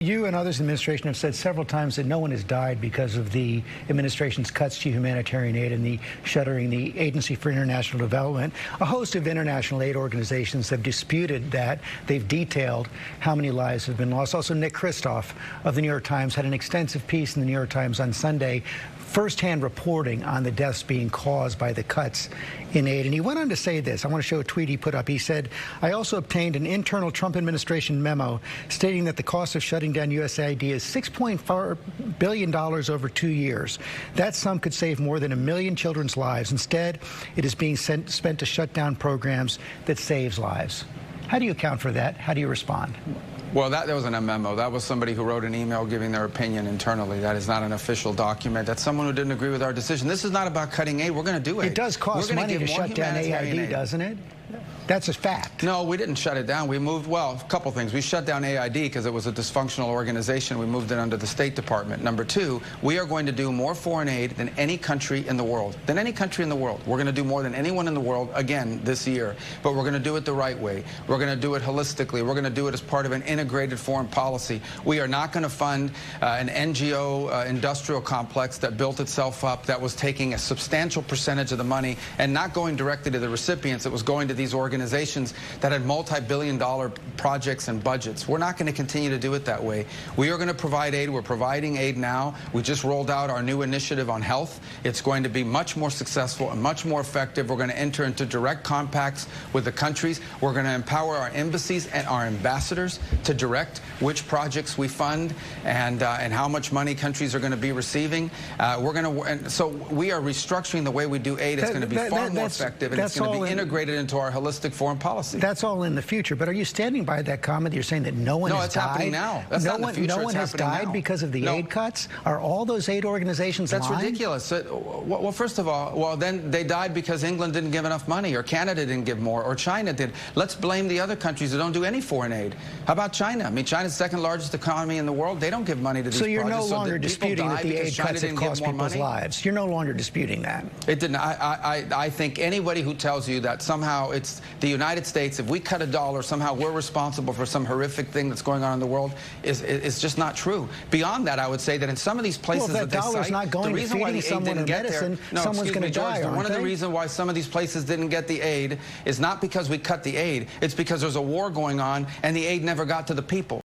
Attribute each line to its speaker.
Speaker 1: You and others in the administration have said several times that no one has died because of the administration's cuts to humanitarian aid and the shuttering the Agency for International Development. A host of international aid organizations have disputed that. They've detailed how many lives have been lost. Also, Nick Kristof of the New York Times had an extensive piece in the New York Times on Sunday, firsthand reporting on the deaths being caused by the cuts in aid. And he went on to say this. I want to show a tweet he put up. He said, "I also obtained an internal Trump administration memo stating that the cost of shutting down USAID is $6.4 billion over 2 years. That sum could save more than 1 million children's lives. Instead, it is being spent to shut down programs that saves lives." How do you account for that? How do you respond?
Speaker 2: Well, that wasn't a memo. That was somebody who wrote an email giving their opinion internally. That is not an official document. That's someone who didn't agree with our decision. This is not about cutting aid. We're going to do aid.
Speaker 1: It does cost money to shut down AID, doesn't it? That's a fact.
Speaker 2: No, we didn't shut it down. We moved, well, a couple things. We shut down AID because it was a dysfunctional organization. We moved it under the State Department. Number two, we are going to do more foreign aid than any country in the world. We're going to do more than anyone in the world, again, this year. But we're going to do it the right way. We're going to do it holistically. We're going to do it as part of an integrated foreign policy. We are not going to fund an NGO industrial complex that built itself up, that was taking a substantial percentage of the money and not going directly to the recipients. It was going to these organizations that had multi-billion-dollar projects and budgets. We're not going to continue to do it that way. We are going to provide aid. We're providing aid now. We just rolled out our new initiative on health. It's going to be much more successful and much more effective. We're going to enter into direct compacts with the countries. We're going to empower our embassies and our ambassadors to direct which projects we fund and how much money countries are going to be receiving. So we are restructuring the way we do aid. It's going to be far more effective, and it's going to be integrated into our holistic foreign policy.
Speaker 1: That's all in the future. But are you standing by that comment? You're saying that no one has died?
Speaker 2: No, it's happening now. That's not in the future.
Speaker 1: No one has died because of the aid cuts? Are all those aid organizations lying?
Speaker 2: That's ridiculous. Well, first of all, then they died because England didn't give enough money, or Canada didn't give more, or China did. Let's blame the other countries that don't do any foreign aid. How about China? I mean, China's the second largest economy in the world. They don't give money to these projects.
Speaker 1: So you're no longer disputing that the aid cuts have cost people's lives. You're no longer disputing that.
Speaker 2: It didn't. I think anybody who tells you that somehow it's the United States, if we cut $1, somehow we're responsible for some horrific thing that's going on in the world is just not true. Beyond that, I would say that in some of these places that they cite,
Speaker 1: not going
Speaker 2: the reason why the aid didn't get there,
Speaker 1: someone's going to die,
Speaker 2: one of the reasons why some of these places didn't get the aid is not because we cut the aid. It's because there's a war going on and the aid never got to the people.